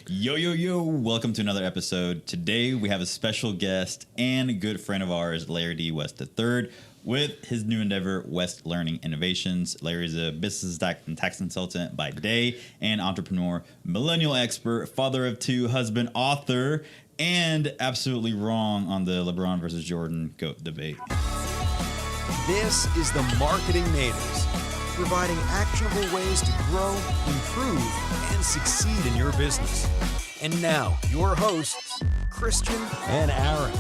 Yo, yo, yo. Welcome to another episode. Today we have a special guest and a good friend of ours, Larry D. West III, with his new endeavor, West Learning Innovations. Larry is a business and tax consultant by day and entrepreneur, millennial expert, father of two, husband, author, and absolutely wrong on the Lebron versus Jordan GOAT debate. This is the Marketing Natives, providing actionable ways to grow, improve, and succeed in your business. And now, your hosts, Christian and Aaron.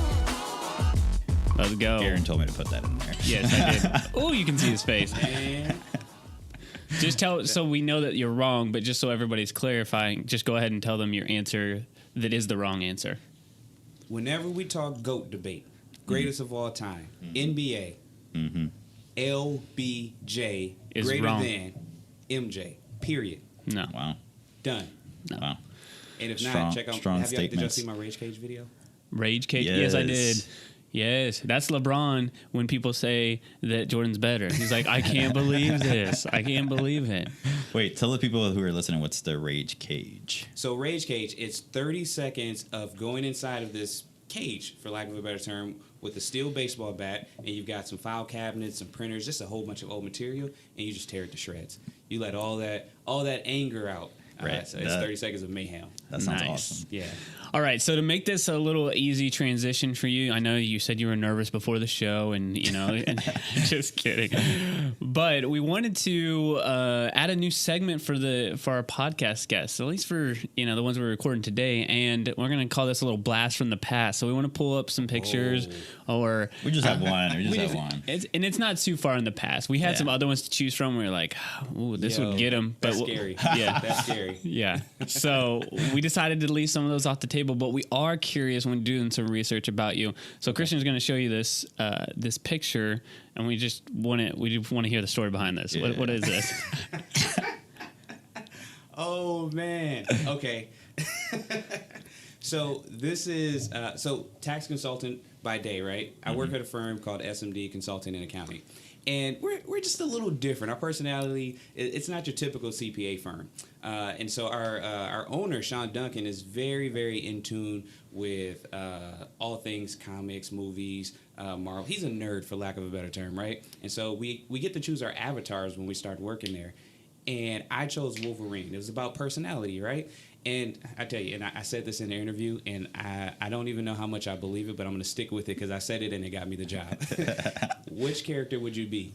Let's go. Aaron told me to put that in there. Yes, I did. Oh, you can see his face. Just tell, so we know that you're wrong, but just so everybody's clarifying, just go ahead and tell them your answer that is the wrong answer. Whenever we talk GOAT debate, greatest of all time, NBA, LBJ Is greater wrong. than MJ. Period. No. Wow. Done. No. Wow. And if Strong- not, check out. strong Did y'all statements. see my Rage Cage video? Rage Cage? Yes, I did. Yes. Yes, that's LeBron when people say that Jordan's better. He's like, I can't believe this. I can't believe it. Wait, tell the people who are listening what's the Rage Cage. So Rage Cage, it's 30 seconds of going inside of this cage, for lack of a better term, with a steel baseball bat, and you've got some file cabinets, some printers, just a whole bunch of old material, and you just tear it to shreds. You let all that anger out. Right. So it's 30 seconds of mayhem. That sounds Nice. awesome. Yeah. All right, so to make this a little easy transition for you, I know you said you were nervous before the show, and and just kidding. But we wanted to add a new segment for our podcast guests, at least for the ones we're recording today, and we're going to call this a little blast from the past. So we want to pull up some pictures, or We just have one. We just have one. it's not too far in the past. We had some other ones to choose from. We were like, "Ooh, this would get them," but That's scary. Yeah, That's scary. yeah. So we decided to leave some of those off the table, but we are curious when doing some research about you. So Christian's going to show you this this picture, and we just want to hear the story behind this. Yeah. What is this? Oh man. Okay. So this is tax consultant by day, right? I work at a firm called SMD Consulting and Accounting. And we're just a little different. Our personality, it's not your typical CPA firm. And so our owner, Sean Duncan, is very, very in tune with all things comics, movies, Marvel. He's a nerd, for lack of a better term, right? And so we get to choose our avatars when we start working there. And I chose Wolverine. It was about personality, right? And I tell you, and I said this in the interview, and I don't even know how much I believe it, but I'm going to stick with it because I said it and it got me the job. Which character would you be?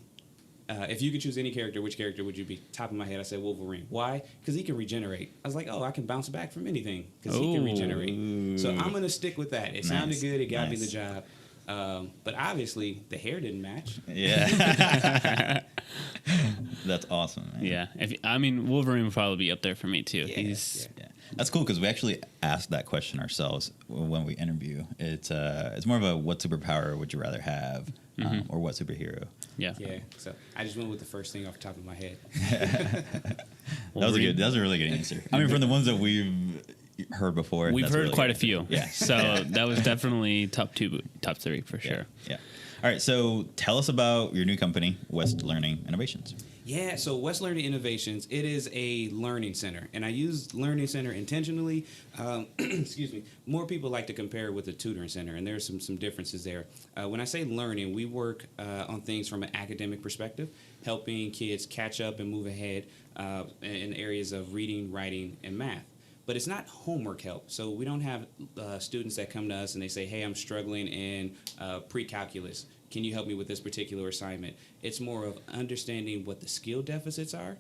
If you could choose any character, which character would you be? Top of my head, I said Wolverine. Why? Because he can regenerate. I was like, I can bounce back from anything because he can regenerate. So I'm going to stick with that. It sounded good. It got me the job. But obviously, the hair didn't match. Yeah. That's awesome, man. Yeah. Wolverine would probably be up there for me too. Yeah, He's Yeah. That's cool because we actually asked that question ourselves when we interview. It's more of a what superpower would you rather have, or what superhero? yeah. Yeah. So I just went with the first thing off the top of my head. That was a really good answer. I mean, from the ones that we've heard before, We've that's heard really quite a good. few. Yeah. So that was definitely top three for sure. Yeah. All right. So tell us about your new company, West Learning Innovations. Yeah, so West Learning Innovations, it is a learning center. And I use learning center intentionally. Excuse me. More people like to compare it with a tutoring center, and there's some differences there. When I say learning, we work on things from an academic perspective, helping kids catch up and move ahead in areas of reading, writing, and math. But it's not homework help. So we don't have students that come to us and they say, hey, I'm struggling in pre-calculus. Can you help me with this particular assignment? It's more of understanding what the skill deficits are,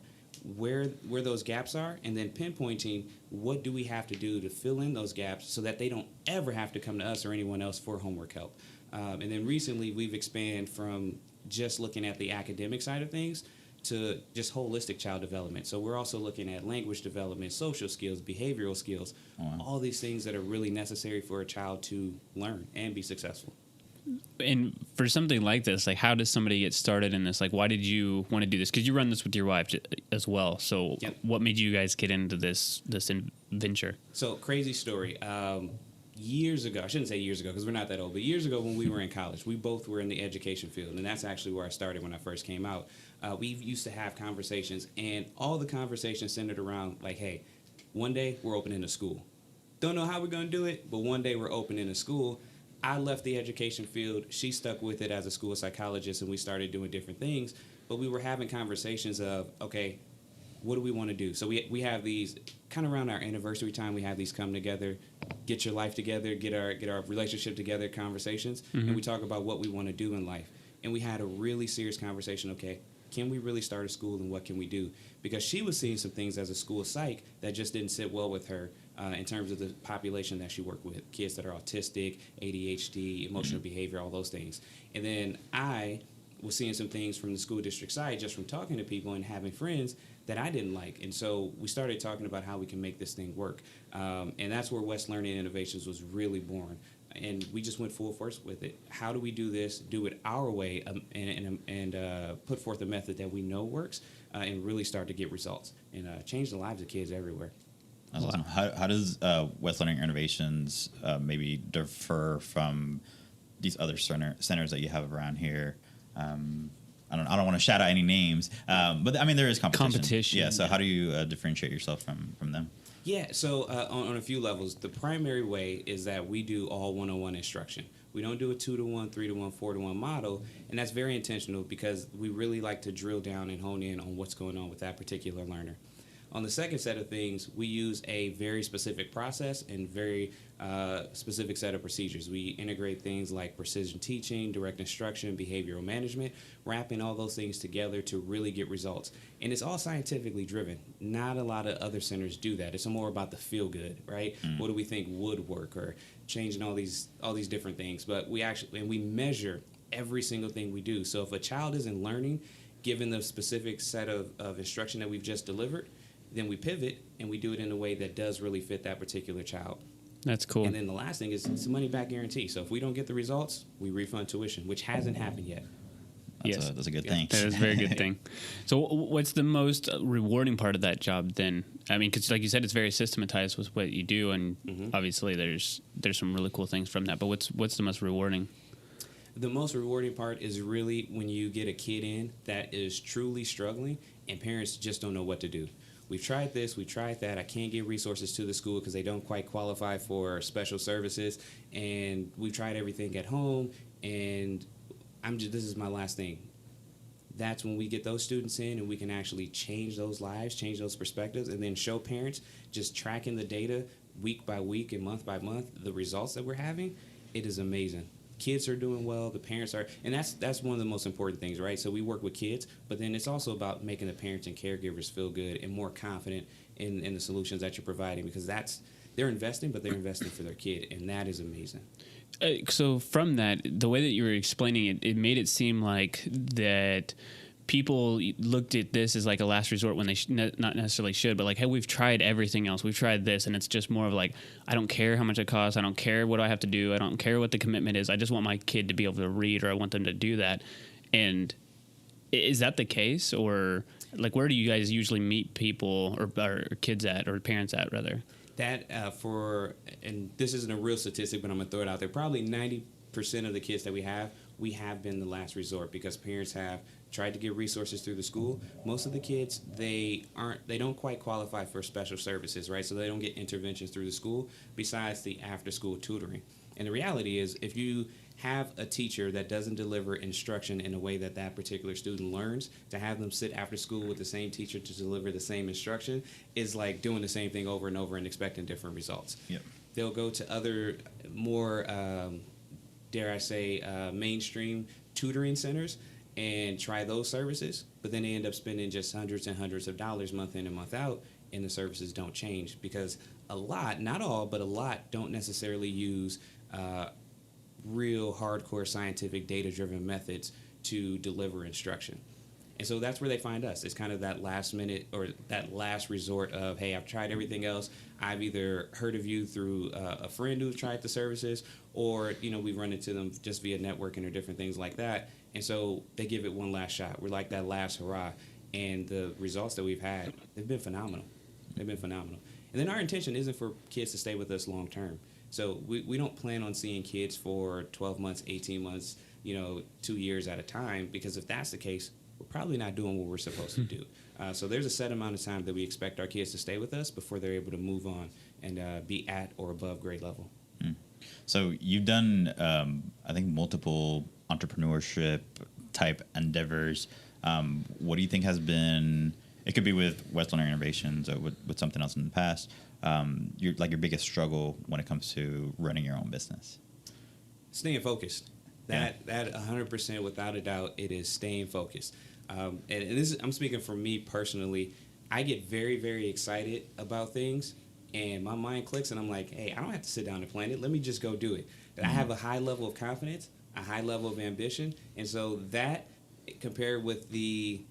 where those gaps are, and then pinpointing what do we have to do to fill in those gaps so that they don't ever have to come to us or anyone else for homework help. And then recently we've expanded from just looking at the academic side of things to just holistic child development. So we're also looking at language development, social skills, behavioral skills, all these things that are really necessary for a child to learn and be successful. And for something like this, like how does somebody get started in this? Like, why did you want to do this? Because you run this with your wife as well. So what made you guys get into this venture? So crazy story. Years ago, I shouldn't say years ago because we're not that old, but years ago when we were in college, we both were in the education field. And that's actually where I started when I first came out. We used to have conversations, and all the conversations centered around like, hey, One day we're opening a school. Don't know how we're going to do it, but one day we're opening a school. I left the education field. She stuck with it as a school psychologist, and we started doing different things. But we were having conversations of, okay, what do we want to do? So we have these kind of around our anniversary time. We have these come together, get your life together, get our relationship together conversations, and we talk about what we want to do in life. And we had a really serious conversation. Okay, can we really start a school, and what can we do? Because she was seeing some things as a school psych that just didn't sit well with her in terms of the population that she worked with, kids that are autistic, ADHD, emotional behavior, all those things. And then I was seeing some things from the school district side just from talking to people and having friends that I didn't like. And so we started talking about how we can make this thing work. And that's where West Learning Innovations was really born. And we just went full force with it. How do we do this, do it our way, and put forth a method that we know works, and really start to get results and change the lives of kids everywhere. That's awesome. How does West Learning Innovations maybe differ from these other centers that you have around here? I don't want to shout out any names, but I mean there is competition. Yeah. So how do you differentiate yourself from them? Yeah, so on a few levels, the primary way is that we do all one-on-one instruction. We don't do a 2-to-1, 3-to-1, 4-to-1 model, and that's very intentional because we really like to drill down and hone in on what's going on with that particular learner. On the second set of things, we use a very specific process and very specific set of procedures. We integrate things like precision teaching, direct instruction, behavioral management, wrapping all those things together to really get results. And it's all scientifically driven. Not a lot of other centers do that. It's more about the feel good, right? What do we think would work, or changing all these different things. But we measure every single thing we do. So if a child isn't learning, given the specific set of instruction that we've just delivered, then we pivot and we do it in a way that does really fit that particular child. That's cool. And then the last thing is it's a money back guarantee. So if we don't get the results, we refund tuition, which hasn't happened yet. That's a good thing. That is a very good thing. So what's the most rewarding part of that job then? I mean, because like you said, it's very systematized with what you do, and obviously there's some really cool things from that. But what's the most rewarding? The most rewarding part is really when you get a kid in that is truly struggling and parents just don't know what to do. We've tried this, we've tried that. I can't get resources to the school because they don't quite qualify for special services. And we've tried everything at home, and this is my last thing. That's when we get those students in and we can actually change those lives, change those perspectives, and then show parents just tracking the data week by week and month by month, the results that we're having. It is amazing. Kids are doing well, the parents are, and that's one of the most important things, right? So we work with kids, but then it's also about making the parents and caregivers feel good and more confident in the solutions that you're providing, because they're investing, but they're investing for their kid, and that is amazing. So from that, the way that you were explaining it, it made it seem like that people looked at this as like a last resort when they not necessarily should, but like, hey, we've tried everything else. We've tried this, and it's just more of like, I don't care how much it costs. I don't care what I have to do. I don't care what the commitment is. I just want my kid to be able to read, or I want them to do that. And is that the case, or like, where do you guys usually meet people or kids at, or parents at rather? That and this isn't a real statistic, but I'm gonna throw it out there. Probably 90% of the kids that we have been the last resort, because parents have tried to get resources through the school. Most of the kids, they don't quite qualify for special services, right? So they don't get interventions through the school besides the after school tutoring. And the reality is, if you have a teacher that doesn't deliver instruction in a way that particular student learns, to have them sit after school with the same teacher to deliver the same instruction is like doing the same thing over and over and expecting different results. Yep. They'll go to other more, dare I say, mainstream tutoring centers and try those services, but then they end up spending just hundreds and hundreds of dollars month in and month out, and the services don't change because a lot, not all, but a lot don't necessarily use real hardcore scientific data-driven methods to deliver instruction. And so that's where they find us. It's kind of that last minute or that last resort of, hey, I've tried everything else. I've either heard of you through a friend who's tried the services, or we've run into them just via networking or different things like that. And so they give it one last shot. We're like that last hurrah. And the results that we've had, they've been phenomenal. They've been phenomenal. And then our intention isn't for kids to stay with us long term. So we don't plan on seeing kids for 12 months, 18 months, 2 years at a time, because if that's the case, we're probably not doing what we're supposed to do. So there's a set amount of time that we expect our kids to stay with us before they're able to move on and be at or above grade level. So you've done, I think, multiple entrepreneurship type endeavors. What do you think has been, it could be with West Learning Innovations or with something else in the past, your biggest struggle when it comes to running your own business? Staying focused. That 100%, without a doubt, it is staying focused. And this is, I'm speaking for me personally. I get very, very excited about things, and my mind clicks, and I'm like, hey, I don't have to sit down and plan it. Let me just go do it. And I have a high level of confidence, a high level of ambition, and so that, compared with the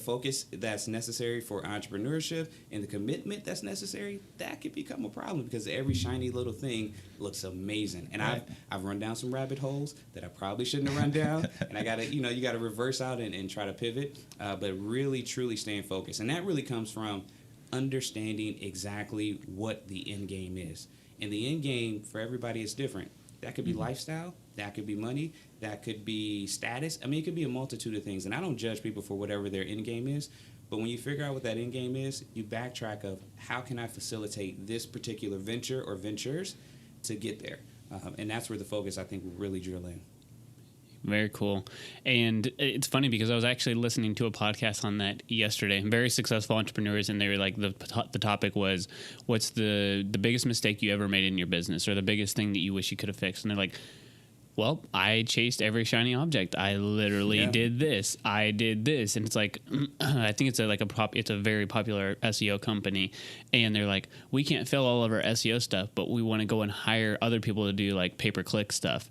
focus that's necessary for entrepreneurship and the commitment that's necessary, that could become a problem because every shiny little thing looks amazing. And right. I've run down some rabbit holes that I probably shouldn't have run down. And I gotta, you gotta reverse out and try to pivot, but really, truly staying focused. And that really comes from understanding exactly what the end game is. And the end game for everybody is different. That could be lifestyle, that could be money, that could be status. I mean, it could be a multitude of things. And I don't judge people for whatever their end game is. But when you figure out what that end game is, you backtrack of how can I facilitate this particular venture or ventures to get there. And that's where the focus, I think, will really drill in. Very cool. And it's funny because I was actually listening to a podcast on that yesterday. Very successful entrepreneurs, and they were like, the topic was, what's the biggest mistake you ever made in your business, or the biggest thing that you wish you could have fixed? And they're like, well, I chased every shiny object. I literally did this. I did this. And it's like, I think it's it's a very popular SEO company. And they're like, we can't fill all of our SEO stuff, but we want to go and hire other people to do like pay-per-click stuff.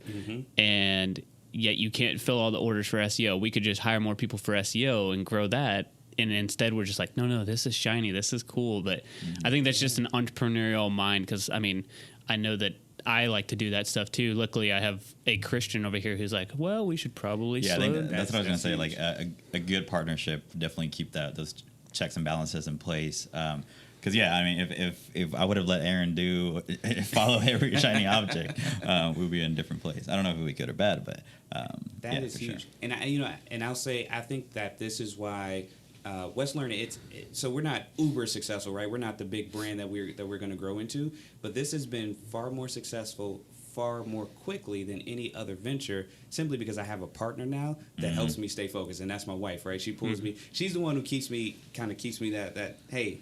And yet you can't fill all the orders for SEO. We could just hire more people for SEO and grow that. And instead we're just like, no, this is shiny. This is cool. But I think that's just an entrepreneurial mind. Because, I mean, I know that I like to do that stuff too. Luckily, I have a Christian over here who's like, well, we should probably slow I think that's what I was going to say. huge. Like a good partnership, definitely keep those checks and balances in place. Because I mean, if I would have let Aaron follow every shiny object, we'd be in a different place. I don't know if we good or bad, but that is huge. Sure. And and I'll say, I think that this is why West Learning. So we're not uber successful, right? We're not the big brand that we're going to grow into, but this has been far more successful, far more quickly than any other venture, simply because I have a partner now that helps me stay focused, and that's my wife, right? She pulls me. She's the one who keeps me that hey,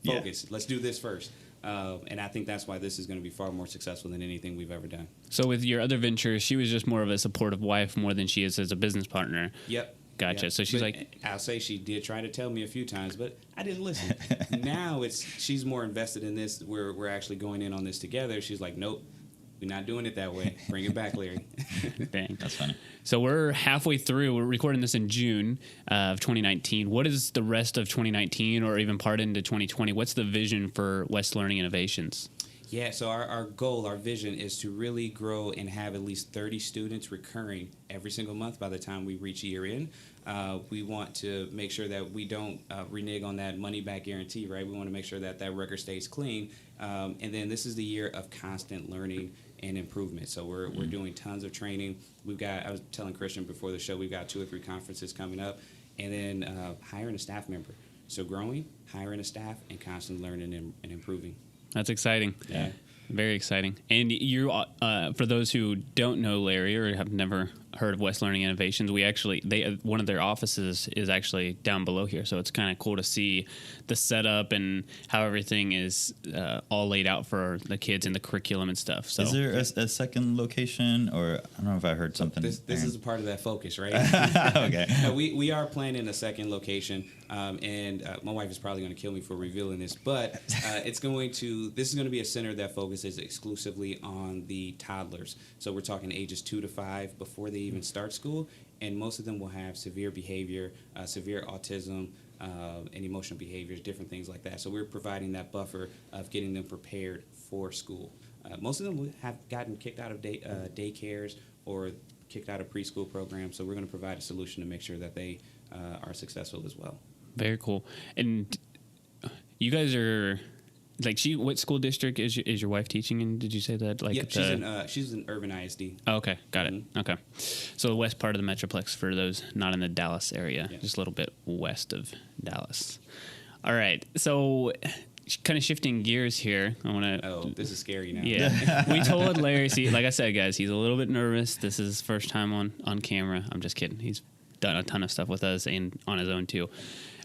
focus. Let's do this first. And I think that's why this is going to be far more successful than anything we've ever done. So with your other ventures, she was just more of a supportive wife more than she is as a business partner. Yep. Gotcha. Yep. So she's but like, I'll say she did try to tell me a few times, but I didn't listen. Now she's more invested in this. We're actually going in on this together. She's like, nope, we're not doing it that way. Bring it back, Larry. dang. That's funny. So we're halfway through. We're recording this in June of 2019. What is the rest of 2019 or even part into 2020? What's the vision for West Learning Innovations? Yeah, so our goal, our vision is to really grow and have at least 30 students recurring every single month by the time we reach year end. We want to make sure that we don't renege on that money back guarantee, right? We want to make sure that record stays clean. And then this is the year of constant learning and improvement. So we're doing tons of training. I was telling Christian before the show, we've got 2 or 3 conferences coming up, and then hiring a staff member. So growing, hiring a staff, and constantly learning and improving. That's exciting. Yeah. Very exciting. And you, for those who don't know Larry or have never heard of West Learning Innovations, one of their offices is actually down below here. So it's kind of cool to see the setup and how everything is all laid out for the kids and the curriculum and stuff. So is there a second location, or I don't know if I heard something? This is a part of that focus, right? Okay. We are planning a second location, and my wife is probably going to kill me for revealing this, but this is going to be a center that focuses exclusively on the toddlers. So we're talking ages 2 to 5 before they even start school, and most of them will have severe behavior, severe autism, and emotional behaviors, different things like that. So we're providing that buffer of getting them prepared for school. Most of them have gotten kicked out of daycares or kicked out of preschool programs, so we're going to provide a solution to make sure that they are successful as well. Very cool. And you guys are like what school district is your wife teaching in? Did you say that? Like, yep, she's in urban ISD. Oh, okay, got it. Okay, so the west part of the Metroplex for those not in the Dallas area, just a little bit west of Dallas. All right, so kind of shifting gears here. I want to. Oh, this is scary now. Yeah, we told Larry. See, like I said, guys, he's a little bit nervous. This is his first time on camera. I'm just kidding. He's done a ton of stuff with us and on his own too.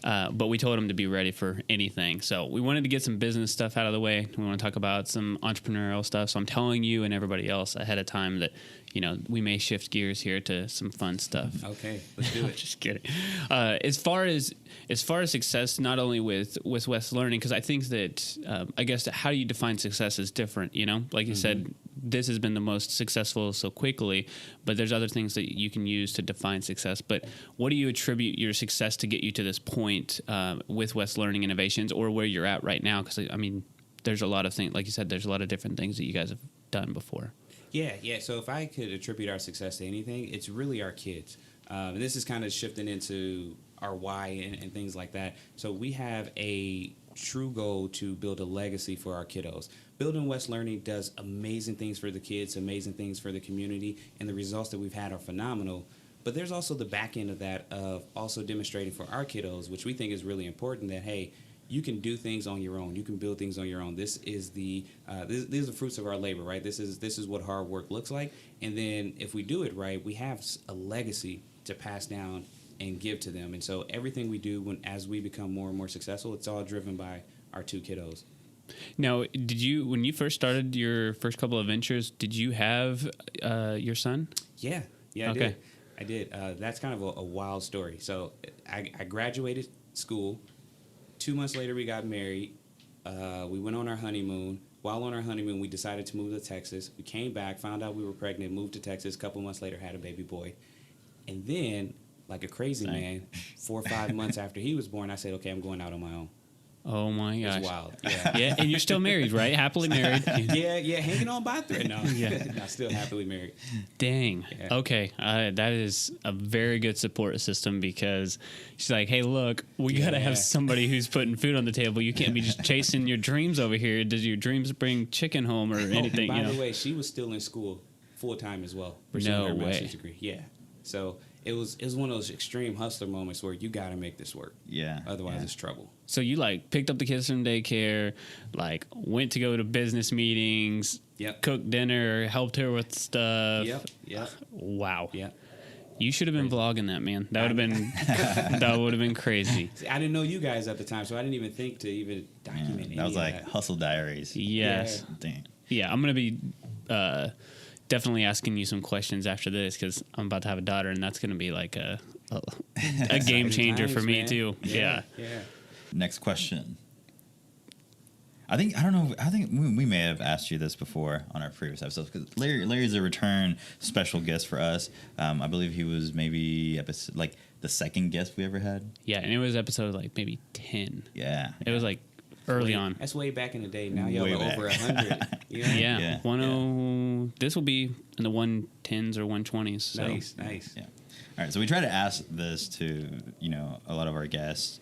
But we told him to be ready for anything. So we wanted to get some business stuff out of the way. We want to talk about some entrepreneurial stuff. So I'm telling you and everybody else ahead of time that, we may shift gears here to some fun stuff. Okay, let's do it. Just kidding. As far as success, not only with West Learning, because I think that, I guess, how you define success is different, Like you said, this has been the most successful so quickly, but there's other things that you can use to define success. But what do you attribute your success to get you to this point with West Learning Innovations, or where you're at right now? Because, there's a lot of things, like you said, there's a lot of different things that you guys have done before. Yeah. So if I could attribute our success to anything, it's really our kids. And this is kind of shifting into our why and things like that. So we have a true goal to build a legacy for our kiddos. Building West Learning does amazing things for the kids, amazing things for the community, and the results that we've had are phenomenal. But there's also the back end of that, of also demonstrating for our kiddos, which we think is really important, that, hey, you can do things on your own. You can build things on your own. This is these are the fruits of our labor, right? This is what hard work looks like. And then if we do it right, we have a legacy to pass down and give to them. And so everything we do as we become more and more successful, it's all driven by our two kiddos. Now, when you first started your first couple of ventures, did you have your son? Yeah, okay. I did. That's kind of a wild story. So I graduated school. 2 months later, we got married. We went on our honeymoon. While on our honeymoon, we decided to move to Texas. We came back, found out we were pregnant, moved to Texas. A couple months later, had a baby boy. And then, like a crazy man, 4 or 5 months after he was born, I said, okay, I'm going out on my own. Oh my gosh. It's wild. Yeah. Yeah, and you're still married, right? Happily married. Yeah, hanging on by a thread. No, no, still happily married. Dang. Yeah. Okay, that is a very good support system, because she's like, hey, look, we gotta have somebody who's putting food on the table. You can't be just chasing your dreams over here. Does your dreams bring chicken home or anything? By the way, she was still in school full time as well, pursuing her master's degree. Yeah. So it was one of those extreme hustler moments where you got to make this work. Yeah. Otherwise, it's trouble. So you picked up the kids from daycare, went to go to business meetings, cooked dinner, helped her with stuff. Yep. Wow. Yeah. You should have been vlogging that, man. That would have been crazy. See, I didn't know you guys at the time, so I didn't even think to even document any of that. That was like hustle diaries. Yes. Yeah. Dang. Yeah, I'm gonna be definitely asking you some questions after this, because I'm about to have a daughter, and that's going to be like a game changer for me, too. Yeah. Next question. I think we may have asked you this before on our previous episodes, because Larry's a return special guest for us. I believe he was maybe the second guest we ever had. Yeah, and it was episode maybe 10. Yeah. It was early on. That's way back in the day. Now y'all are over 100. Yeah. This will be in the 110s or 120s. So. Nice. Yeah. All right. So we try to ask this to a lot of our guests.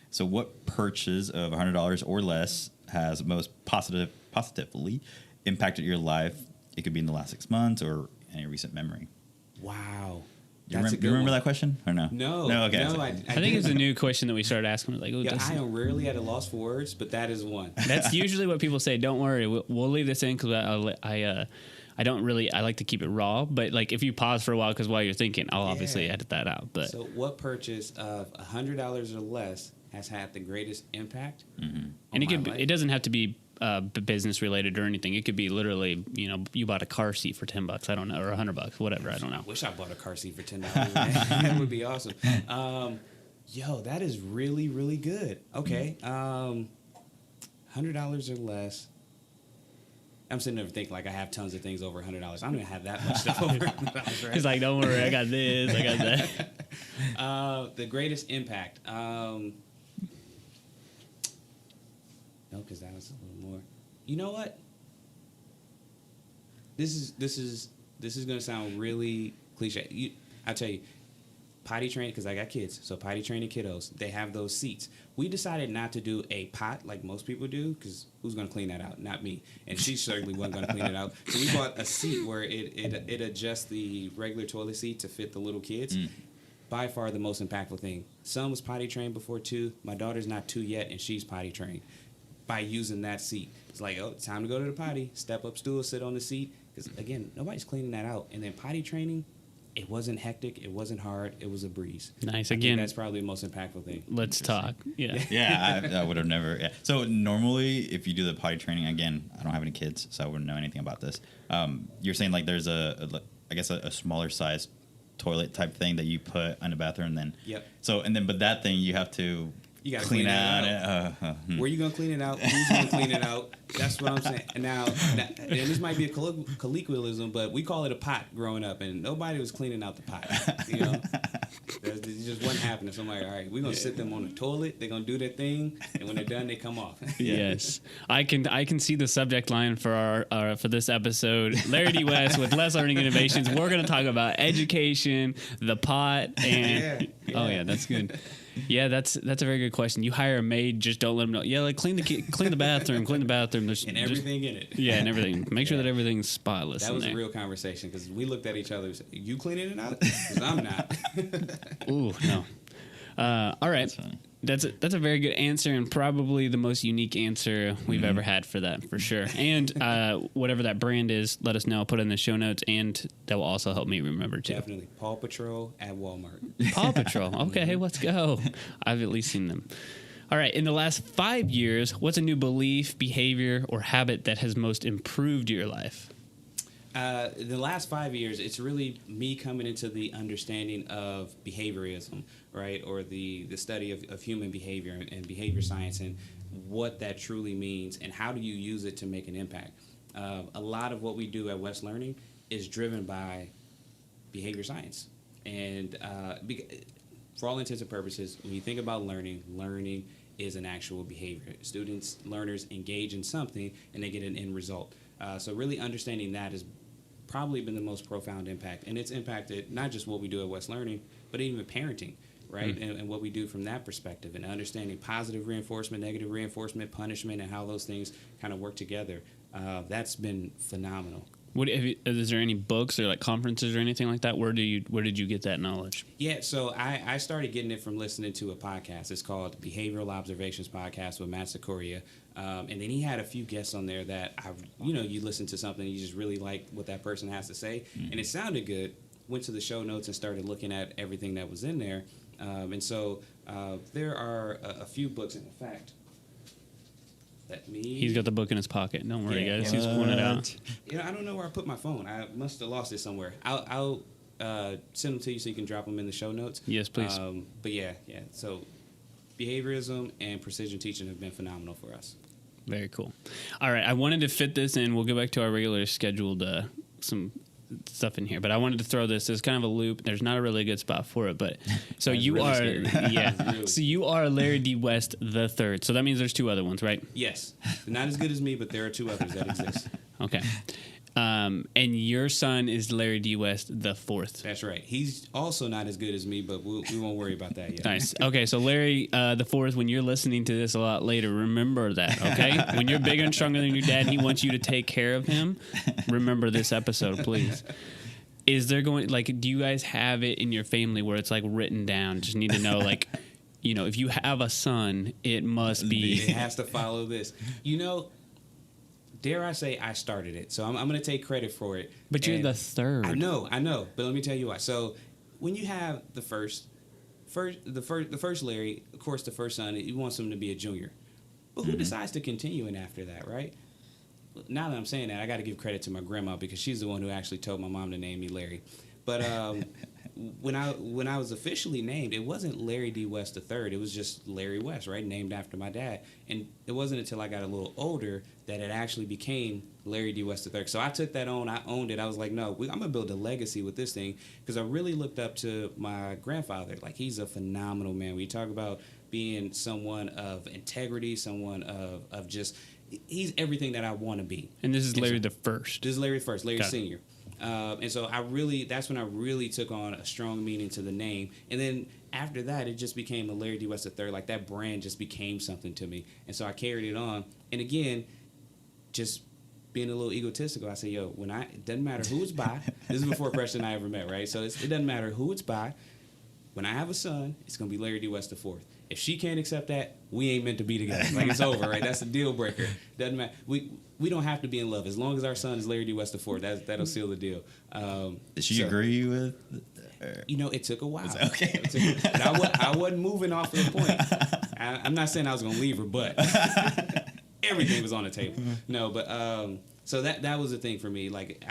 So what purchase of $100 or less has most positively impacted your life? It could be in the last 6 months or any recent memory. Wow. Do you remember that question or no? No. Okay. No, I think it's a new question that we started asking. I am rarely at a loss for words, but that is one. That's usually what people say. Don't worry, we'll leave this in, because I don't really. I like to keep it raw. But if you pause for a while, because while you're thinking, I'll obviously edit that out. But so, what purchase of $100 or less has had the greatest impact? Mm-hmm. And it doesn't have to be business related or anything. It could be literally, you bought a car seat for $10. I don't know, or $100, whatever. I don't know. I wish I bought a car seat for $10. That would be awesome. That is really, really good. Okay, $100 or less. I'm sitting there thinking I have tons of things over $100. I don't even have that much stuff over $100. Right? He's like, don't worry, I got this, I got that. The greatest impact. No, because that was a little more. You know what? This is going to sound really cliche. I'll tell you, potty train, because I got kids, so potty training kiddos, they have those seats. We decided not to do a pot like most people do, because who's going to clean that out? Not me. And she certainly wasn't going to clean it out. So we bought a seat where it adjusts the regular toilet seat to fit the little kids. By far the most impactful thing. Son was potty trained before 2. My daughter's not 2 yet, and she's potty trained. By using that seat, it's like, oh, it's time to go to the potty. Step up stool, sit on the seat. Because again, nobody's cleaning that out. And then potty training, it wasn't hectic, it wasn't hard, it was a breeze. Nice. I Again, think that's probably the most impactful thing. let's talk. Yeah. Yeah, I would have never. Yeah. So normally, if you do the potty training, again, I don't have any kids, so I wouldn't know anything about this. You're saying like there's I guess a smaller size toilet type thing that you put in the bathroom, and then Yep. So but that thing you have to You gotta clean clean it out. out. Where you gonna clean it out? Who's gonna clean it out? That's what I'm saying. And now, and this might be a colloquialism, but we call it a pot growing up, and nobody was cleaning out the pot. You know, it just wasn't happening. So I'm like, all right, we're gonna sit them on the toilet. They're gonna do their thing, and when they're done, they come off. Yes, I can see the subject line for our for this episode. Larry D. West with Less Learning Innovations. We're going to talk about education, the pot, and oh yeah, that's good. Yeah, that's a very good question. You hire a maid, just don't let them know. Yeah, like clean the bathroom, clean the bathroom. There's And everything in it. Yeah, and everything. Make sure that everything's spotless. That in was there. a real conversation because we looked at each other and said, you cleaning it out? Because I'm not. Ooh, no. All right. That's a very good answer and probably the most unique answer we've ever had for that, for sure. And whatever that brand is, let us know. I'll put it in the show notes, and that will also help me remember, too. Definitely. Paw Patrol at Walmart. Paw Patrol. Okay, let's go. I've at least seen them. All right. In the last 5 years, what's a new belief, behavior, or habit that has most improved your life? The last 5 years, it's really me coming into the understanding of behaviorism, right, or the study of human behavior and behavior science and what that truly means and how do you use it to make an impact. A lot of what we do at West Learning is driven by behavior science. And for all intents and purposes, when you think about learning is an actual behavior. Students, learners engage in something and they get an end result. So really understanding that has probably been the most profound impact. And it's impacted not just what we do at West Learning, but even parenting, right? And what we do from that perspective and understanding positive reinforcement, negative reinforcement, punishment, and how those things kind of work together. That's been phenomenal. Is there any books or like conferences or anything like that? Where did you get that knowledge? Yeah, so I started getting it from listening to a podcast. It's called Behavioral Observations Podcast with Matt Sikoria. And then he had a few guests on there that you listen to something, you just really like what that person has to say, and it sounded good. Went to the show notes and started looking at everything that was in there. And so there are a few books. In fact, He's got the book in his pocket. Don't worry, guys. He's pulling it out. I don't know where I put my phone. I must have lost it somewhere. I'll send them to you so you can drop them in the show notes. Yes, please. But yeah. So behaviorism and precision teaching have been phenomenal for us. Very cool. All right, I wanted to fit this in. We'll go back to our regular scheduled some stuff in here, but I wanted to throw this as kind of a loop. There's not a really good spot for it, but so you are so you are Larry D. West the third. So that means there's two other ones, right? Yes, not as good as me, but there are two others that exist. Okay. And your son is Larry D. West the fourth. That's right. He's also not as good as me, but we won't worry about that yet. Nice. Okay, so Larry the fourth, when you're listening to this a lot later, remember that, okay? When you're bigger and stronger than your dad and he wants you to take care of him, remember this episode, please. Is there do you guys have it in your family where it's like written down? Just need to know, if you have a son, it must be... It has to follow this. Dare I say I started it, so I'm going to take credit for it. But you're the third. I know, but let me tell you why. So when you have the first Larry, of course, the first son, you want him to be a junior. But who decides to continue in after that, right? Now that I'm saying that, I got to give credit to my grandma because she's the one who actually told my mom to name me Larry. But when I was officially named, it wasn't Larry D. West III. It was just Larry West, right? Named after my dad. And it wasn't until I got a little older that it actually became Larry D. West III. So I took that on. I owned it. I was like, no, I'm going to build a legacy with this thing because I really looked up to my grandfather. Like, he's a phenomenal man. We talk about being someone of integrity, someone of just, he's everything that I want to be. And this is Larry the first. This is Larry the first, Larry Got it. Senior. And so that's when I really took on a strong meaning to the name. And then after that, it just became a Larry D. West III. Like that brand just became something to me. And so I carried it on. And again, just being a little egotistical, I say, yo, it doesn't matter who it's by. This is before Preston and I ever met, right? So it doesn't matter who it's by. When I have a son, it's going to be Larry D. West IV. If she can't accept that, we ain't meant to be together. Like, it's over, right? That's a deal breaker. Doesn't matter. We don't have to be in love. As long as our son is Larry D. West IV, that'll seal the deal. Does she agree with? It took a while. Okay. But I wasn't moving off of the point. I'm not saying I was going to leave her, but everything was on the table. No, but so that was the thing for me. Like,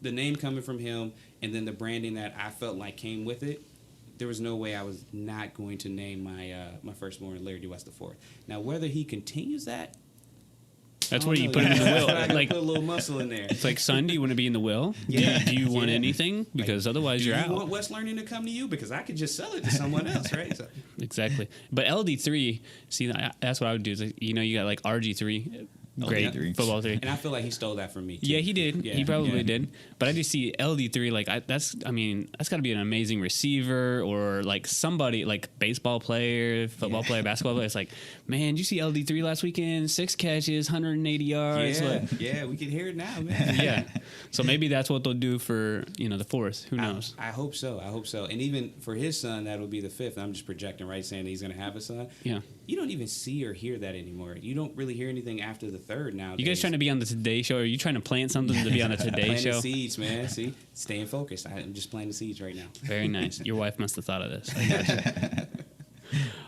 the name coming from him and then the branding that I felt like came with it, there was no way I was not going to name my firstborn Larry D. West IV. Now, whether he continues that, that's where you put him in the will. Like, put a little muscle in there. It's like, son, do you want to be in the will? Yeah. Do you want anything? Because otherwise you're out. Do you want West Learning to come to you? Because I could just sell it to someone else, right? So. Exactly. But LD3, see, that's what I would do. Is, you got like RG3. Great football 3. And I feel like he stole that from me, too. Yeah, he did. Yeah, he probably did. But I just see LD3, like, that's got to be an amazing receiver or, like, somebody, like, baseball player, football player, basketball player. It's like, man, did you see LD3 last weekend? 6 catches, 180 yards. Yeah, we can hear it now, man. Yeah. So maybe that's what they'll do for, the 4th. Who knows? I hope so. And even for his son, that will be the 5th. I'm just projecting, right, saying that he's going to have a son. Yeah. You don't even see or hear that anymore. You don't really hear anything after the 3rd now. You guys trying to be on the Today Show? Are you trying to plant something to be on the Today Show? Planting seeds, man. See? Staying focused. I'm just planting seeds right now. Very nice. Your wife must have thought of this.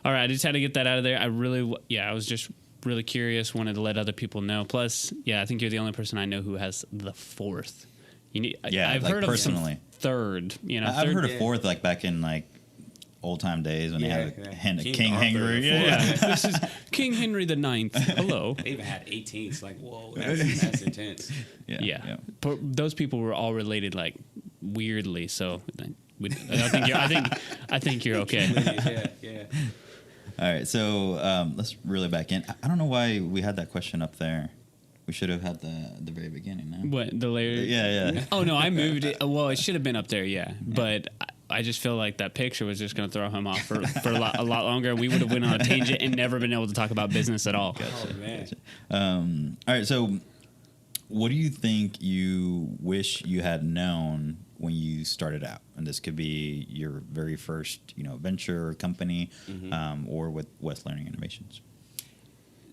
All right. I just had to get that out of there. I was just really curious. Wanted to let other people know. Plus, I think you're the only person I know who has the 4th. I've heard personally. Of some 3rd. I've heard of 4th, like back in like old time days when they had King Henry. This is King Henry the 9th. Hello. They even had 18s. Like, whoa, that's intense. Yeah. Those people were all related, like, weirdly. So I think you're okay. Yeah. All right, so let's reel it back in. I don't know why we had that question up there. We should have had the very beginning. No? What, the layer? Yeah. Oh no, I moved it. Well, it should have been up there. Yeah. But I just feel like that picture was just going to throw him off for a lot longer. We would have went on a tangent and never been able to talk about business at all. Gotcha. Oh man. All right, so what do you think you wish you had known when you started out? And this could be your very first, venture or company, or with West Learning Innovations.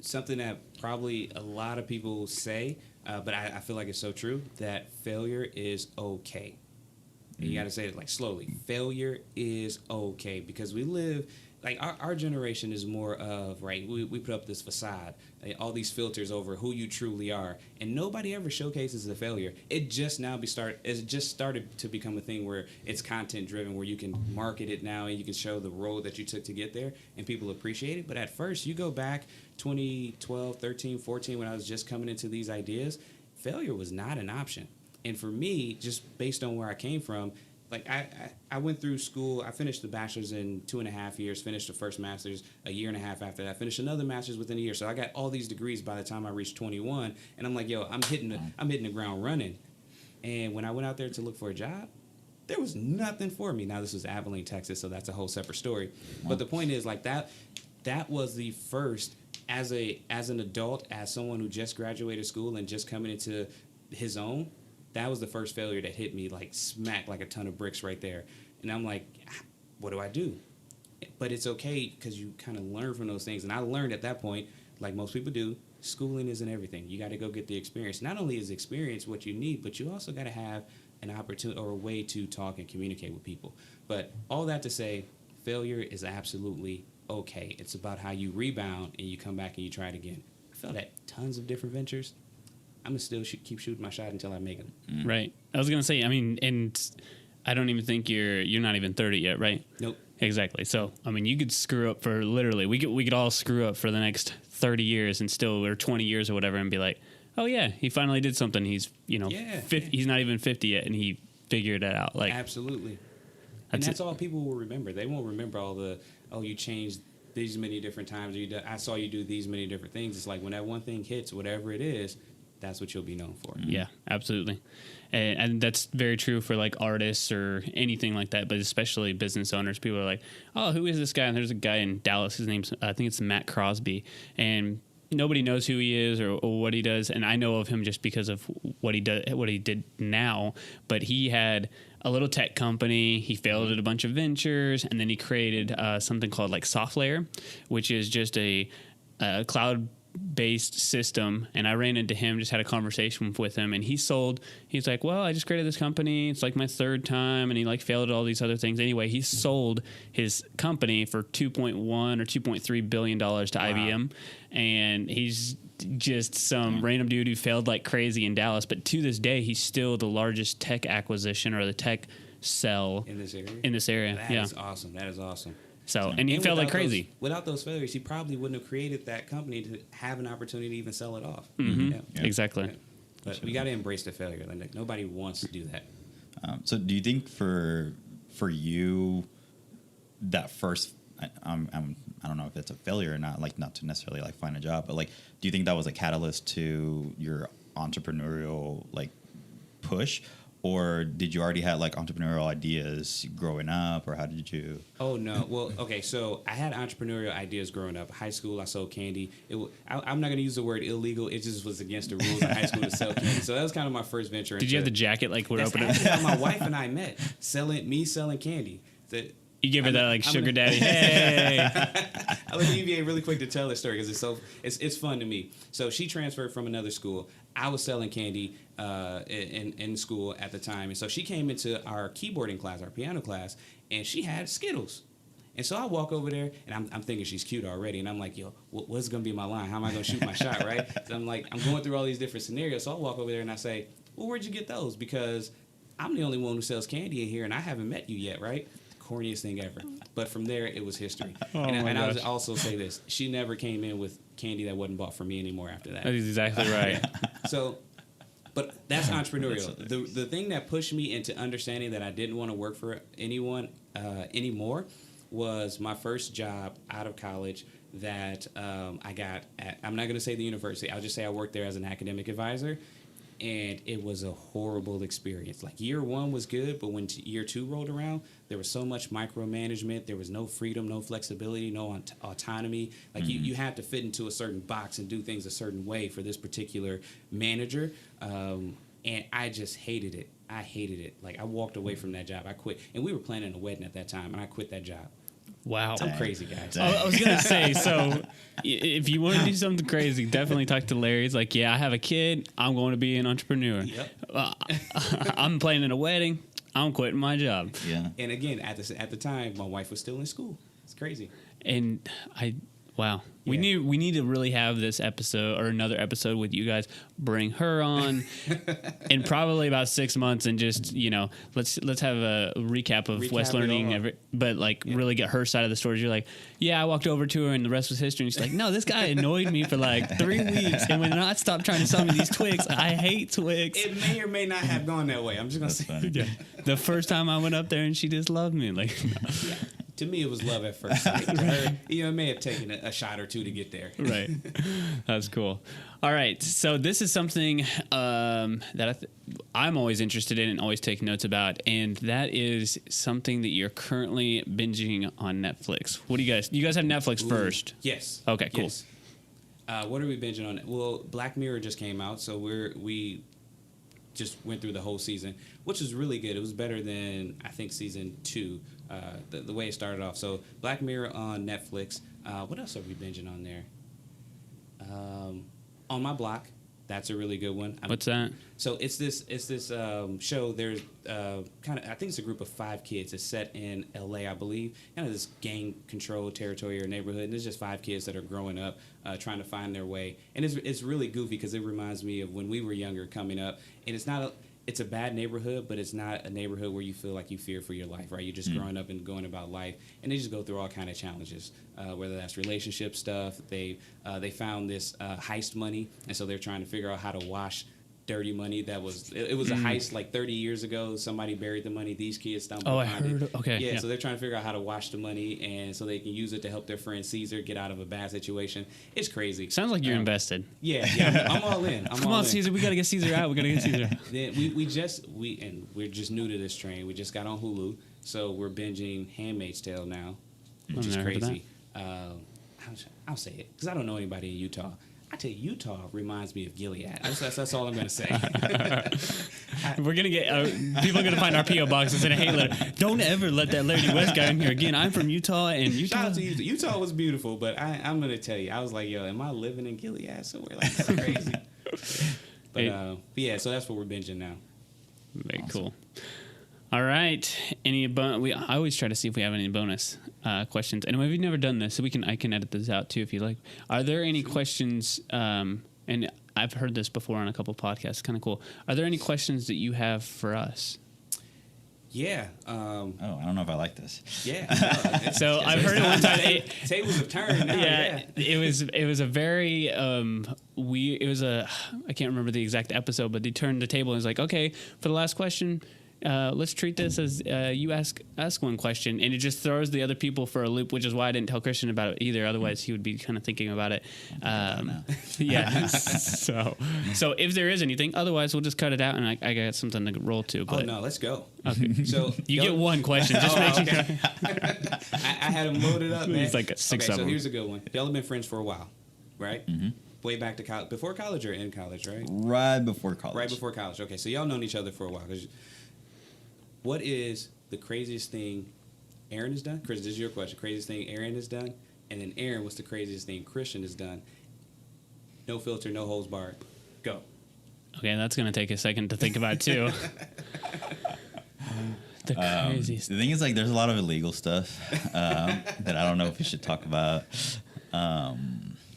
Something that probably a lot of people say, but I feel like it's so true, that failure is okay. And you got to say it like slowly. Failure is okay, because we live, like our generation is more of, right, we put up this facade, all these filters over who you truly are, and nobody ever showcases the failure. It just started to become a thing where it's content driven, where you can market it now and you can show the road that you took to get there, and people appreciate it. But at first, you go back 2012, 13, 14, when I was just coming into these ideas, failure was not an option. And for me, just based on where I came from, like I went through school. I finished the bachelor's in 2.5 years, finished the first master's a year and a half after that, finished another master's within a year. So I got all these degrees by the time I reached 21. And I'm like, yo, I'm hitting the ground running. And when I went out there to look for a job, there was nothing for me. Now, this was Abilene, Texas, so that's a whole separate story. But the point is, like, that was the first, as an adult, as someone who just graduated school and just coming into his own, that was the first failure that hit me like smack, like a ton of bricks right there. And I'm like, what do I do? But it's okay, because you kind of learn from those things. And I learned at that point, like most people do, schooling isn't everything. You got to go get the experience. Not only is experience what you need, but you also got to have an opportunity or a way to talk and communicate with people. But all that to say, failure is absolutely okay. It's about how you rebound and you come back and you try it again. I failed at tons of different ventures. I'm going to still keep shooting my shot until I make them. Right. I was going to say, and I don't even think you're not even 30 yet, right? Nope. Exactly. So, you could screw up for literally, we could all screw up for the next 30 years and still, or 20 years or whatever, and be like, oh yeah, he finally did something. He's, 50, he's not even 50 yet, and he figured it out. Like, absolutely. And that's all people will remember. They won't remember all the, you changed these many different times, or I saw you do these many different things. It's like when that one thing hits, whatever it is, that's what you'll be known for. Yeah, absolutely. And that's very true for like artists or anything like that, but especially business owners. People are like, oh, who is this guy? And there's a guy in Dallas. His name's, I think it's Matt Crosby. And nobody knows who he is or what he does. And I know of him just because of what he did now. But he had a little tech company. He failed at a bunch of ventures. And then he created something called like SoftLayer, which is just a cloud-based system. And I ran into him, just had a conversation with him, and he's like, well, I just created this company, it's like my third time, and he like failed at all these other things. Anyway, he sold his company for $2.1 or $2.3 billion to IBM, and he's just some random dude who failed like crazy in Dallas, but to this day he's still the largest tech acquisition or the tech sell in this area. That is awesome. That is awesome. So, and he failed like crazy. Without those failures, he probably wouldn't have created that company to have an opportunity to even sell it off. Mm-hmm. Yeah. Exactly. Yeah. But we got to embrace the failure. Like, nobody wants to do that. So do you think for you, that first, I don't know if it's a failure or not, like not to necessarily like find a job, but like, do you think that was a catalyst to your entrepreneurial like push? Or did you already have like entrepreneurial ideas growing up, or how did you? Oh no! Well, okay. So I had entrepreneurial ideas growing up. High school, I sold candy. I'm not going to use the word illegal. It just was against the rules in high school to sell candy. So that was kind of my first venture. Did you have the jacket like would open it? How my wife and I met selling candy. You give her that like sugar daddy. Hey, I'll deviate really quick to tell this story because it's fun to me. So she transferred from another school. I was selling candy in school at the time, and so she came into our keyboarding class, our piano class, and she had Skittles. And so I walk over there, and I'm thinking she's cute already, and I'm like, yo, what's gonna be my line? How am I gonna shoot my shot, right? So I'm going through all these different scenarios. So I walk over there and I say, well, where'd you get those? Because I'm the only one who sells candy in here, and I haven't met you yet, right? Corniest thing ever. But from there, it was history. And I would also say this: she never came in with candy that wasn't bought for me anymore after that. That is exactly right. So, but that's entrepreneurial. The thing that pushed me into understanding that I didn't want to work for anyone anymore was my first job out of college that I got at, I'm not going to say the university, I'll just say I worked there as an academic advisor. And it was a horrible experience. Like year one was good, but when year two rolled around, there was so much micromanagement. There was no freedom, no flexibility, no autonomy. Like you had to fit into a certain box and do things a certain way for this particular manager. And I just hated it. I hated it. Like I walked away from that job. I quit. And we were planning a wedding at that time, and I quit that job. Wow. I'm crazy, guys. I was going to say, so if you want to do something crazy, definitely talk to Larry. He's like, yeah, I have a kid. I'm going to be an entrepreneur. Yep. I'm planning a wedding. I'm quitting my job. Yeah. And again, at the time, my wife was still in school. It's crazy. And wow. Yeah. We need to really have this episode or another episode with you guys. Bring her on in probably about 6 months and just, let's have a recap of West Learning, but really get her side of the story. You're like, yeah, I walked over to her and the rest was history. And she's like, no, this guy annoyed me for like 3 weeks and would not stop trying to sell me these Twix. I hate Twix. It may or may not have gone that way. I'm just going to say. Yeah. The first time I went up there and she just loved me. Like, yeah. To me, it was love at first sight. To her, it may have taken a shot or two to get there. Right. That's cool. All right. So this is something that I'm always interested in and always take notes about, and that is something that you're currently binging on Netflix. What do you guys have Netflix first? Yes. Okay, cool. Yes. What are we binging on? Well, Black Mirror just came out, so we just went through the whole season, which was really good. It was better than, I think, season 2. The way it started off. So Black Mirror on Netflix. What else are we binging on there? On My Block. That's a really good one. What's that? So it's this show. There's I think it's a group of 5 kids. It's set in LA, I believe. Kind of this gang controlled territory or neighborhood. And there's just 5 kids that are growing up, trying to find their way. And it's really goofy because it reminds me of when we were younger coming up. And it's a bad neighborhood, but it's not a neighborhood where you feel like you fear for your life, right? You're just growing up and going about life, and they just go through all kind of challenges, whether that's relationship stuff. They found this heist money, and so they're trying to figure out how to wash dirty money that was it was a heist like 30 years ago. Somebody buried the money. These kids stumbled Oh, I upon heard. it. Okay. Yeah, so they're trying to figure out how to wash the money and so they can use it to help their friend Caesar get out of a bad situation. It's crazy. Sounds like you're invested. Yeah, I'm all in. Come on, Caesar. We got to get Caesar out. We got to get Caesar out. Then we're just new to this train. We just got on Hulu, so we're binging Handmaid's Tale now, which is never heard of crazy. I'll say it because I don't know anybody in Utah. I tell you, Utah reminds me of Gilead. That's all I'm going to say. We're going to get people are going to find our P.O. box and send a hate letter. Don't ever let that Larry D. West guy in here again. I'm from Utah, and Utah. Shout out to Utah. Utah was beautiful, but I'm going to tell you, I was like, yo, am I living in Gilead somewhere? Like, that's crazy. But yeah, so that's what we're binging now. Very cool. All right. I always try to see if we have any bonus questions. And we've never done this, so I can edit this out too if you like. Are there any questions? And I've heard this before on a couple of podcasts. Kind of cool. Are there any questions that you have for us? Yeah. I don't know if I like this. Yeah. So I've heard it one time. Tables have turned now. Yeah, it was a very I can't remember the exact episode, but they turned the table and was like, okay, for the last question, let's treat this as you ask one question, and it just throws the other people for a loop, which is why I didn't tell Christian about it either. Otherwise, he would be kind of thinking about it. Yeah. So if there is anything, otherwise we'll just cut it out, and I got something to roll to. But, oh no, let's go. Okay. So you get one question. Just make sure. I had them loaded up, man. It's like six of them. So here's a good one. Y'all have been friends for a while, right? Mm-hmm. Way back to college, before college or in college, right? Right before college. Right before college. Okay, so y'all known each other for a while. What is the craziest thing Aaron has done? Chris, this is your question. Craziest thing Aaron has done? And then Aaron, what's the craziest thing Christian has done? No filter, no holds barred. Go. Okay, that's going to take a second to think about, too. The craziest. The thing is, like, there's a lot of illegal stuff that I don't know if we should talk about.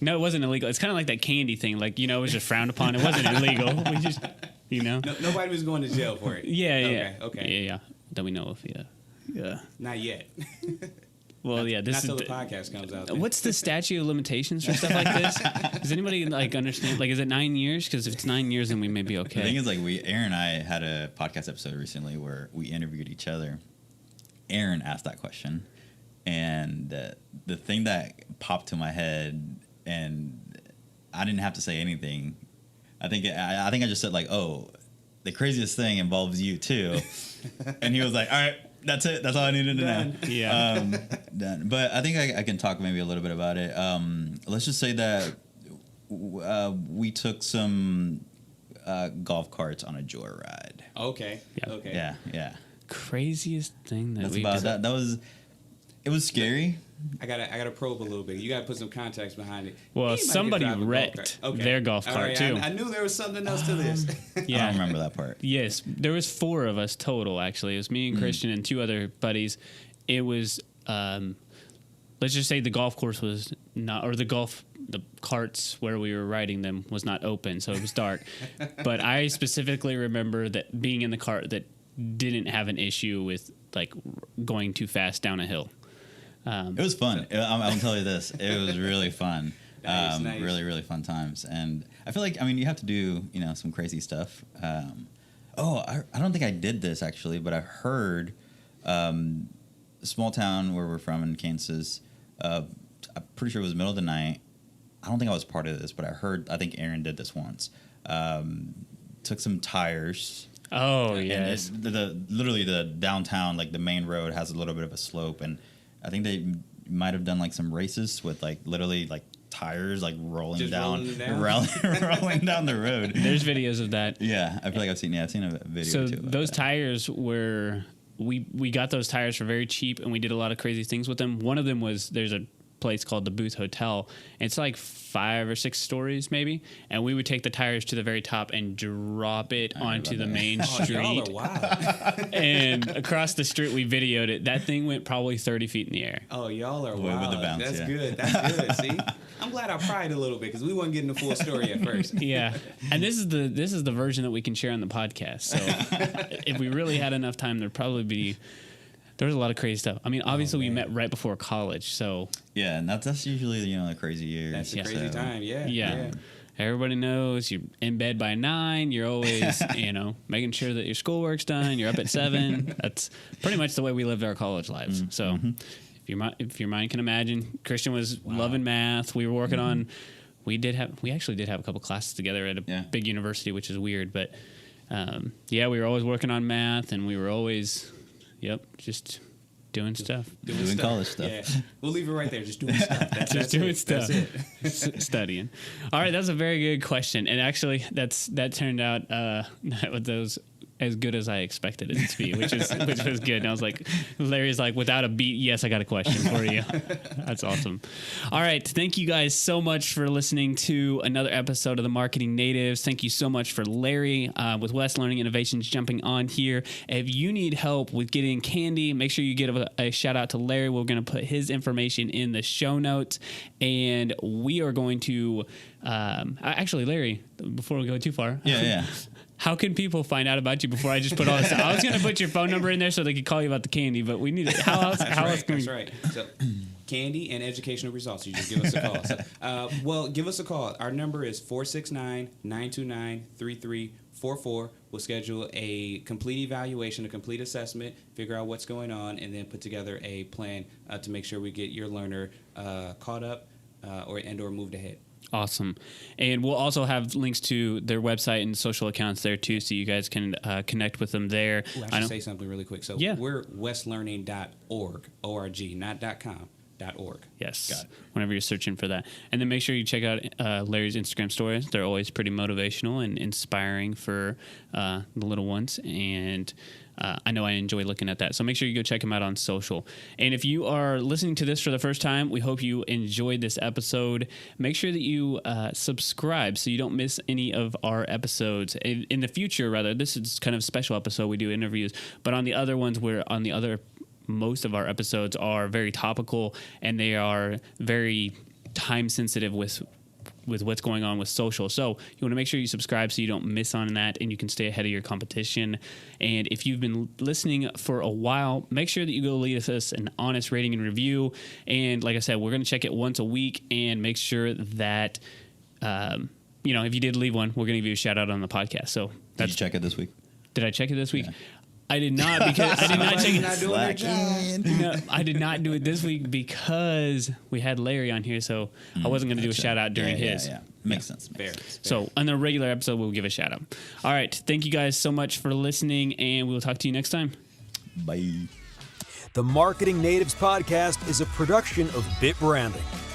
No, it wasn't illegal. It's kind of like that candy thing. Like, it was just frowned upon. It wasn't illegal. We just, nobody was going to jail for it. Yeah. Okay. Yeah. That we know of, yeah. Not yet. Well, yeah. Not till the podcast comes out. What's the statute of limitations for stuff like this? Does anybody understand? Like, is it 9 years? Because if it's 9 years, then we may be okay. The thing is, like, Aaron and I had a podcast episode recently where we interviewed each other. Aaron asked that question, and the thing that popped to my head, and I didn't have to say anything. I think I just said, like, oh, the craziest thing involves you too, and he was like, all right. That's it. That's all I needed to know. Yeah. Done. But I think I can talk maybe a little bit about it. Let's just say that we took some golf carts on a joyride. Okay. Yeah. Okay. Yeah. Craziest thing that That's we about that. It was scary. I gotta probe a little bit. You gotta put some context behind it. Well, somebody wrecked their golf cart too. I knew there was something else to this. Yeah. I don't remember that part. Yes, there was 4 of us total. Actually, it was me and Christian and 2 other buddies. It was, let's just say the golf course was not, or the carts where we were riding them was not open, so it was dark. But I specifically remember that being in the cart that didn't have an issue with like going too fast down a hill. It was fun. I'll tell you this. It was really fun. Nice. Really, really fun times. And I feel like, you have to do, some crazy stuff. I don't think I did this actually, but I heard a small town where we're from in Kansas. I'm pretty sure it was middle of the night. I don't think I was part of this, but I think Aaron did this once. Took some tires. Oh, yes. Literally the downtown, like the main road has a little bit of a slope, and I think they might have done like some races with like literally like tires like rolling down the road. There's videos of that. Yeah, I feel like I've seen a video. So too those that. tires were we got those tires for very cheap, and we did a lot of crazy things with them. One of them was there's a place called the Booth Hotel. It's like 5 or 6 stories maybe, and we would take the tires to the very top and drop it onto the main street. Y'all are wild. And across the street we videoed it. That thing went probably 30 feet in the air. Oh, y'all are With wild. the bounce, That's yeah. good. That's good. See, I'm glad I pried a little bit because we weren't getting the full story at first. Yeah, and this is the version that we can share on the podcast. So if we really had enough time, there'd probably be. There was a lot of crazy stuff. Obviously, we met right before college, so Yeah, and that's usually the crazy years. That's a crazy time. Yeah. Everybody knows you're in bed by 9. You're always, making sure that your schoolwork's done. You're up at 7. That's pretty much the way we lived our college lives. So if your mind can imagine, Christian was loving math. We were working on, we actually did have a couple classes together at a big university, which is weird. But we were always working on math, and we were always, just doing stuff. Doing college stuff. Yeah. We'll leave it right there. Just doing stuff. That's doing it. stuff. That's it. Studying. All right, that's a very good question. And actually, that turned out that was as good as I expected it to be, which was good. And I was like, Larry's like, without a beat, yes, I got a question for you. That's awesome. All right, thank you guys so much for listening to another episode of the Marketing Natives. Thank you so much for Larry with West Learning Innovations jumping on here. If you need help with getting candy, make sure you give a shout out to Larry. We're going to put his information in the show notes, and we are going to actually, Larry, before we go too far. Yeah. How can people find out about you before I just put all this stuff? I was going to put your phone number in there so they could call you about the candy, but we need it. How else? That's right. So, candy and educational results. You just give us a call. So, give us a call. Our number is 469-929-3344. We'll schedule a complete evaluation, a complete assessment, figure out what's going on, and then put together a plan to make sure we get your learner caught up or moved ahead. Awesome. And we'll also have links to their website and social accounts there too, so you guys can connect with them there. Ooh, I should say something really quick. So we're westlearning.org, O-R-G, not .com. .org. Yes. Got it. Whenever you're searching for that. And then make sure you check out Larry's Instagram stories. They're always pretty motivational and inspiring for the little ones. And I know I enjoy looking at that. So make sure you go check him out on social. And if you are listening to this for the first time, we hope you enjoyed this episode. Make sure that you subscribe so you don't miss any of our episodes. In the future, rather, this is kind of a special episode. We do interviews. But on the other ones, most of our episodes are very topical, and they are very time sensitive with what's going on with social. So you want to make sure you subscribe so you don't miss on that, and you can stay ahead of your competition. And if you've been listening for a while, make sure that you go leave us an honest rating and review. And like I said, we're going to check it once a week and make sure that if you did leave one, we're going to give you a shout out on the podcast. So did you check it this week? Did I check it this week? Yeah. I did not, because I did not check it. No, I did not do it this week because we had Larry on here, so I wasn't going to do a shout out during his. Yeah. Makes sense. Fair. So on the regular episode, we'll give a shout out. All right. Thank you guys so much for listening, and we'll talk to you next time. Bye. The Marketing Natives Podcast is a production of BitBranding.